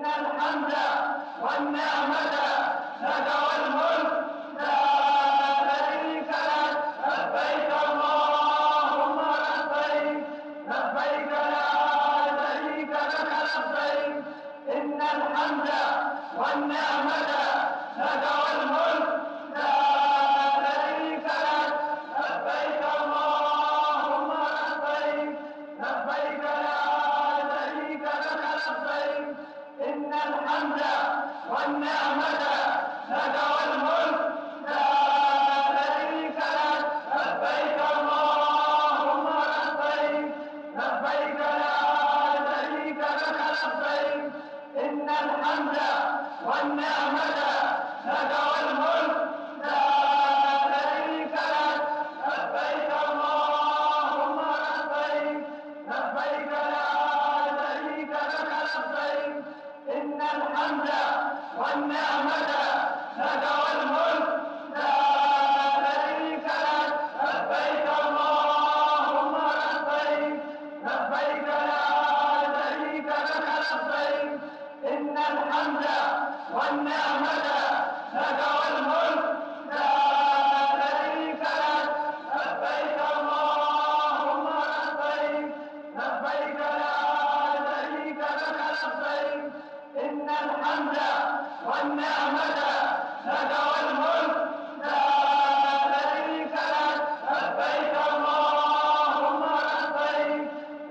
إن الحمد والنعمة لك والملك لا شريك لك. لبيك اللهم لبيك، لبيك لا شريك لك لبيك. إن الحمد والنعمة لك والملك لا شريك لك. لبيك اللهم لبيك، لبيك لا شريك لك لبيك. إن الحمد والنعمة لك والملك لا شريك لك. لبيك اللهم لبيك، لبيك لا شريك لك لبيك. إن الحمد والنعمة لك والملك لا شريك لك. لبيك اللهم لبيك، لبيك لا شريك لك لبيك. إن الحمد والنعمة لك والملك لا شريك لك. لبيك اللهم لبيك، لبيك لا شريك لك لبيك. إن الحمد والنعمة لك والملك لا شريك لك. لبيك اللهم لبيك، لبيك لا شريك لك لبيك. إن الحمد والنعمة لك والملك لا شريك لك. لبيك اللهم لبيك،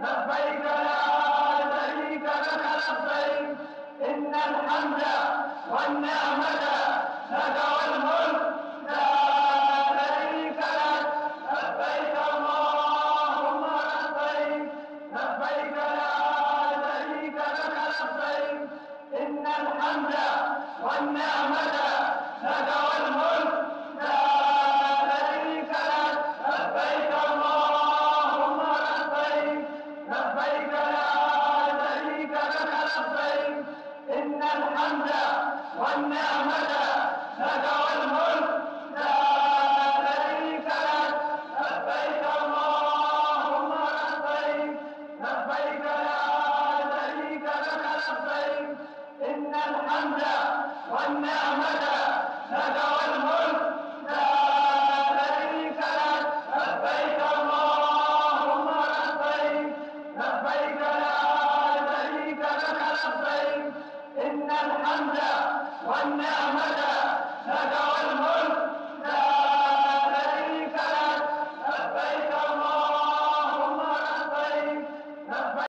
لبيك لا شريك لك لبيك. إن الحمد والنعمة لك والملك لا شريك لك. لبيك اللهم لبيك، لبيك لا شريك لك لبيك. إن الحمد والنعمة لك والملك لا شريك لك. لبيك اللهم لبيك، لبيك لا شريك لك لبيك. إن الحمد والنعمة لك والملك لا شريك لك. لبيك اللهم لبيك، لبيك لا شريك لك لبيك. إن الحمد والنعمة لك والملك لا شريك لك. لبيك اللهم لبيك، لبيك لا شريك لك لبيك. إن الحمد والنعمة لك